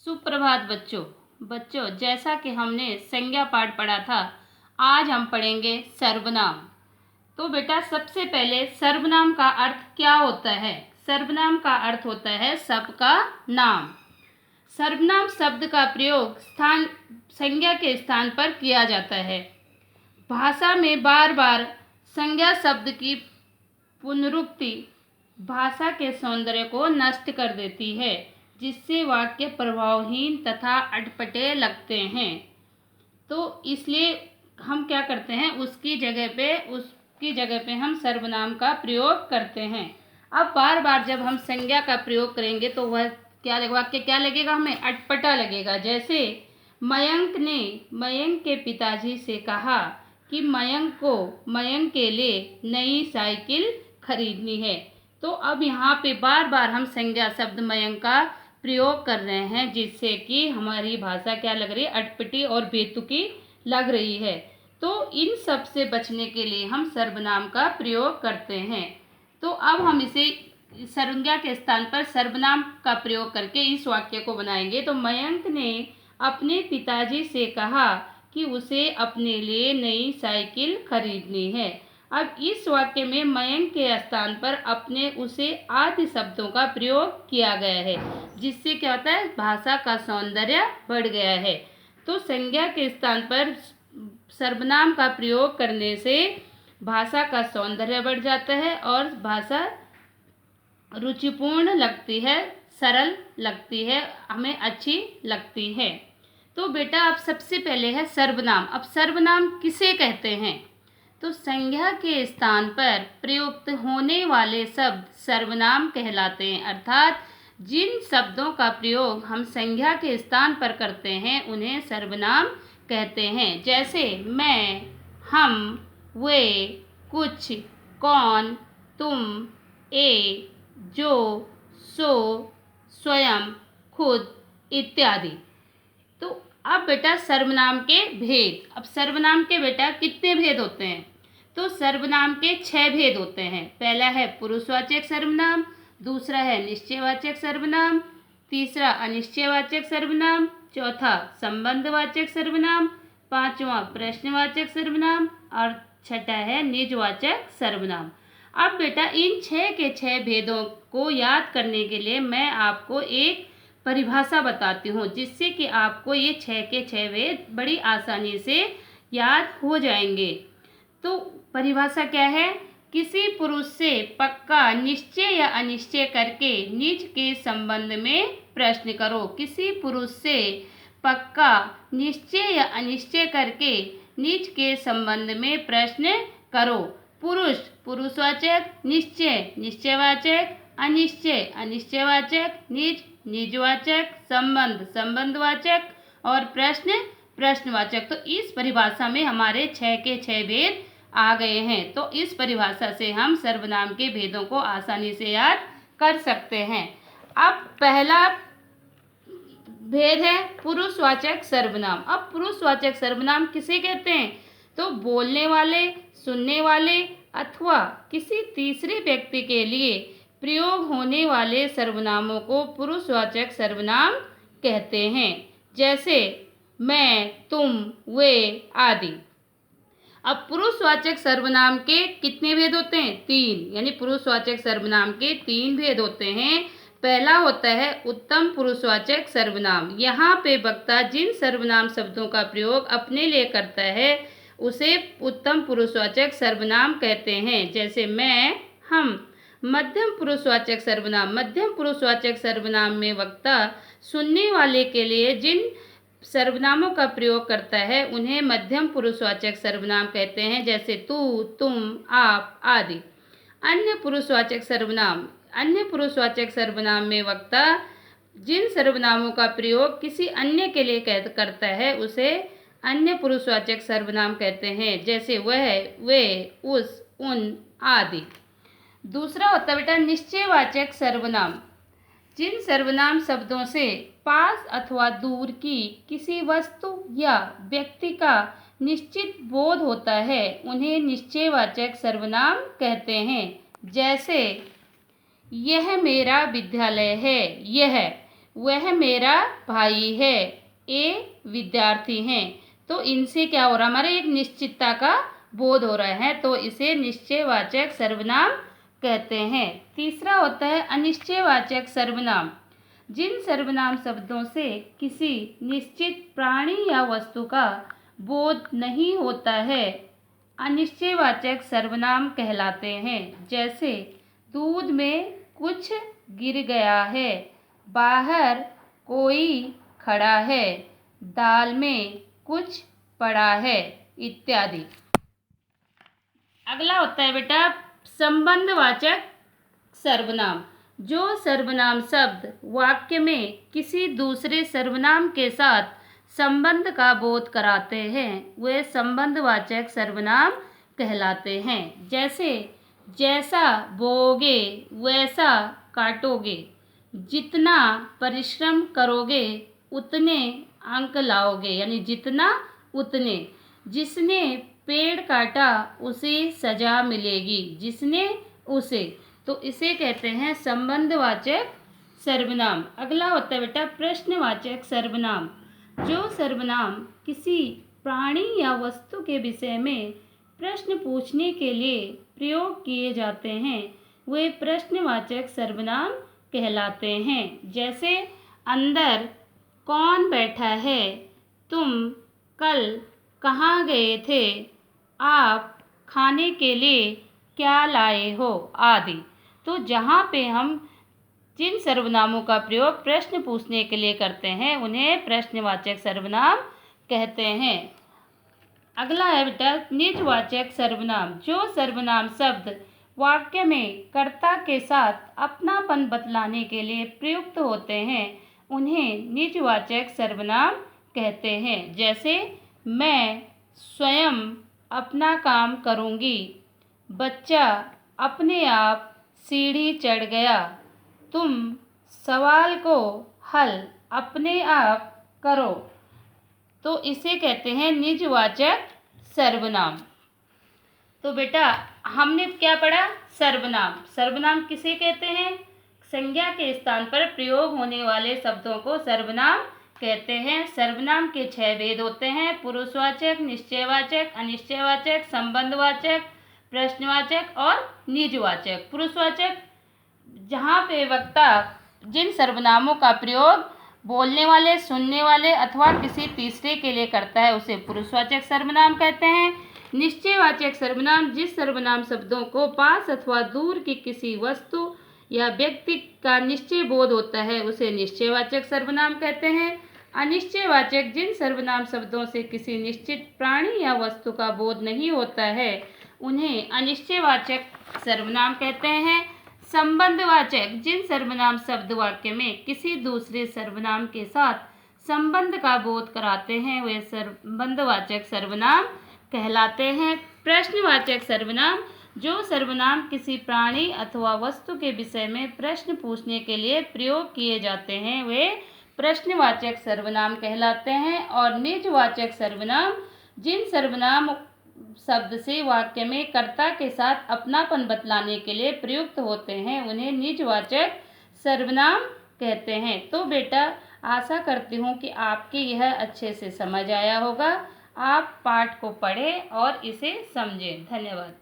सुप्रभात बच्चों। जैसा कि हमने संज्ञा पाठ पढ़ा था, आज हम पढ़ेंगे सर्वनाम। तो बेटा सबसे पहले सर्वनाम का अर्थ क्या होता है? सर्वनाम का अर्थ होता है सबका नाम। सर्वनाम शब्द का प्रयोग स्थान संज्ञा के स्थान पर किया जाता है। भाषा में बार बार संज्ञा शब्द की पुनरुक्ति भाषा के सौंदर्य को नष्ट कर देती है, जिससे वाक्य प्रभावहीन तथा अटपटे लगते हैं। तो इसलिए हम क्या करते हैं, उसकी जगह पे हम सर्वनाम का प्रयोग करते हैं। अब बार बार जब हम संज्ञा का प्रयोग करेंगे तो वह वाक्य क्या लगेगा, हमें अटपटा लगेगा। जैसे मयंक ने मयंक के पिताजी से कहा कि मयंक के लिए नई साइकिल खरीदनी है। तो अब यहाँ पे बार बार हम संज्ञा शब्द मयंक का प्रयोग कर रहे हैं, जिससे कि हमारी भाषा क्या लग रही है, अटपटी और बेतुकी लग रही है। तो इन सब से बचने के लिए हम सर्वनाम का प्रयोग करते हैं। तो अब हम इसे संज्ञा के स्थान पर सर्वनाम का प्रयोग करके इस वाक्य को बनाएंगे। तो मयंक ने अपने पिताजी से कहा कि उसे अपने लिए नई साइकिल खरीदनी है। अब इस वाक्य में मयंक के स्थान पर अपने उसे आदि शब्दों का प्रयोग किया गया है, जिससे क्या होता है, भाषा का सौंदर्य बढ़ गया है। तो संज्ञा के स्थान पर सर्वनाम का प्रयोग करने से भाषा का सौंदर्य बढ़ जाता है और भाषा रुचिपूर्ण लगती है, सरल लगती है, हमें अच्छी लगती है। तो बेटा अब सबसे पहले है सर्वनाम। अब सर्वनाम किसे कहते हैं? तो संज्ञा के स्थान पर प्रयुक्त होने वाले शब्द सर्वनाम कहलाते हैं। अर्थात जिन शब्दों का प्रयोग हम संज्ञा के स्थान पर करते हैं उन्हें सर्वनाम कहते हैं। जैसे मैं, हम, वे, कुछ, कौन, तुम, ए, जो, सो, स्वयं, खुद इत्यादि। तो अब बेटा सर्वनाम के भेद। अब सर्वनाम के बेटा कितने भेद होते हैं? तो सर्वनाम के 6 भेद होते हैं। पहला है पुरुषवाचक सर्वनाम, दूसरा है निश्चयवाचक सर्वनाम, तीसरा अनिश्चयवाचक सर्वनाम, चौथा संबंधवाचक सर्वनाम, पांचवा प्रश्नवाचक सर्वनाम और छठा है निजवाचक सर्वनाम। अब बेटा इन 6 के 6 भेदों को याद करने के लिए मैं आपको एक परिभाषा बताती हूँ, जिससे कि आपको ये 6 के 6 भेद बड़ी आसानी से याद हो जाएंगे। तो परिभाषा क्या है? किसी पुरुष से पक्का निश्चय या अनिश्चय करके निज के संबंध में प्रश्न करो। किसी पुरुष से पक्का निश्चय या अनिश्चय करके निज के संबंध में प्रश्न करो। पुरुष पुरुषवाचक, निश्चय निश्चयवाचक, अनिश्चय अनिश्चयवाचक, निज निजवाचक, संबंध संबंधवाचक और प्रश्न प्रश्नवाचक। तो इस परिभाषा में हमारे 6 के 6 भेद आ गए हैं। तो इस परिभाषा से हम सर्वनाम के भेदों को आसानी से याद कर सकते हैं। अब पहला भेद है पुरुषवाचक सर्वनाम। अब पुरुषवाचक सर्वनाम किसे कहते हैं? तो बोलने वाले, सुनने वाले अथवा किसी तीसरे व्यक्ति के लिए प्रयोग होने वाले सर्वनामों को पुरुषवाचक सर्वनाम कहते हैं। जैसे मैं, तुम, वे आदि। अब पुरुषवाचक सर्वनाम के कितने भेद होते हैं? 3। यानी पुरुषवाचक सर्वनाम के 3 भेद होते हैं। पहला होता है उत्तम पुरुषवाचक सर्वनाम। यहाँ पे वक्ता जिन सर्वनाम शब्दों का प्रयोग अपने लिए करता है उसे उत्तम पुरुषवाचक सर्वनाम कहते हैं। जैसे मैं, हम। मध्यम पुरुषवाचक सर्वनाम। मध्यम पुरुषवाचक सर्वनाम में वक्ता सुनने वाले के लिए जिन सर्वनामों का प्रयोग करता है उन्हें मध्यम पुरुषवाचक सर्वनाम कहते हैं। जैसे तू, तुम, आप आदि। अन्य पुरुषवाचक सर्वनाम। अन्य पुरुषवाचक सर्वनाम में वक्ता जिन सर्वनामों का प्रयोग किसी अन्य के लिए करता है उसे अन्य पुरुषवाचक सर्वनाम कहते हैं। जैसे वह, वे, उस, उन आदि। दूसरा होता है बेटा निश्चयवाचक सर्वनाम। जिन सर्वनाम शब्दों से पास अथवा दूर की किसी वस्तु या व्यक्ति का निश्चित बोध होता है उन्हें निश्चयवाचक सर्वनाम कहते हैं। जैसे यह मेरा विद्यालय है, यह वह मेरा भाई है, ये विद्यार्थी हैं। तो इनसे क्या हो रहा है, हमारे एक निश्चितता का बोध हो रहा है, तो इसे निश्चयवाचक सर्वनाम कहते हैं। तीसरा होता है अनिश्चयवाचक सर्वनाम। जिन सर्वनाम शब्दों से किसी निश्चित प्राणी या वस्तु का बोध नहीं होता है, अनिश्चयवाचक सर्वनाम कहलाते हैं। जैसे दूध में कुछ गिर गया है, बाहर कोई खड़ा है, दाल में कुछ पड़ा है, इत्यादि। अगला होता है बेटा संबंधवाचक सर्वनाम। जो सर्वनाम शब्द वाक्य में किसी दूसरे सर्वनाम के साथ संबंध का बोध कराते हैं, वे संबंधवाचक सर्वनाम कहलाते हैं। जैसे जैसा बोओगे वैसा काटोगे, जितना परिश्रम करोगे उतने अंक लाओगे, यानी जितना उतने। जिसने पेड़ काटा उसे सजा मिलेगी, जिसने उसे। तो इसे कहते हैं संबंधवाचक सर्वनाम। अगला होता है बेटा प्रश्नवाचक सर्वनाम। जो सर्वनाम किसी प्राणी या वस्तु के विषय में प्रश्न पूछने के लिए प्रयोग किए जाते हैं, वे प्रश्नवाचक सर्वनाम कहलाते हैं। जैसे अंदर कौन बैठा है, तुम कल कहाँ गए थे, आप खाने के लिए क्या लाए हो, आदि। तो जहाँ पे हम जिन सर्वनामों का प्रयोग प्रश्न पूछने के लिए करते हैं, उन्हें प्रश्नवाचक सर्वनाम कहते हैं। अगला है बेटा निजवाचक सर्वनाम। जो सर्वनाम शब्द वाक्य में कर्ता के साथ अपनापन बतलाने के लिए प्रयुक्त होते हैं, उन्हें निजवाचक सर्वनाम कहते हैं। जैसे मैं स्वयं अपना काम करूँगी, बच्चा अपने आप सीढ़ी चढ़ गया, तुम सवाल को हल अपने आप करो। तो इसे कहते हैं निजवाचक सर्वनाम। तो बेटा हमने क्या पढ़ा, सर्वनाम। सर्वनाम किसे कहते हैं, संज्ञा के स्थान पर प्रयोग होने वाले शब्दों को सर्वनाम कहते हैं। सर्वनाम के 6 भेद होते हैं, पुरुषवाचक, निश्चयवाचक, अनिश्चयवाचक, संबंधवाचक, प्रश्नवाचक और निजवाचक। पुरुषवाचक, जहाँ पे वक्ता जिन सर्वनामों का प्रयोग बोलने वाले, सुनने वाले अथवा किसी तीसरे के लिए करता है, उसे पुरुषवाचक सर्वनाम कहते हैं। निश्चयवाचक सर्वनाम, जिस सर्वनाम शब्दों को पास अथवा दूर की किसी वस्तु या व्यक्ति का निश्चय बोध होता है, उसे निश्चयवाचक सर्वनाम कहते हैं। अनिश्चयवाचक, जिन सर्वनाम शब्दों से किसी निश्चित प्राणी या वस्तु का बोध नहीं होता है, उन्हें अनिश्चयवाचक सर्वनाम कहते हैं। संबंधवाचक, जिन सर्वनाम शब्द वाक्य में किसी दूसरे सर्वनाम के साथ संबंध का बोध कराते हैं, वे संबंधवाचक सर्वनाम कहलाते हैं। प्रश्नवाचक सर्वनाम, जो सर्वनाम किसी प्राणी अथवा वस्तु के विषय में प्रश्न पूछने के लिए प्रयोग किए जाते हैं, वे प्रश्नवाचक सर्वनाम कहलाते हैं। और निजवाचक सर्वनाम, जिन सर्वनाम शब्द से वाक्य में कर्ता के साथ अपनापन बतलाने के लिए प्रयुक्त होते हैं, उन्हें निजवाचक सर्वनाम कहते हैं। तो बेटा आशा करती हूँ कि आपके यह अच्छे से समझ आया होगा। आप पाठ को पढ़ें और इसे समझें। धन्यवाद।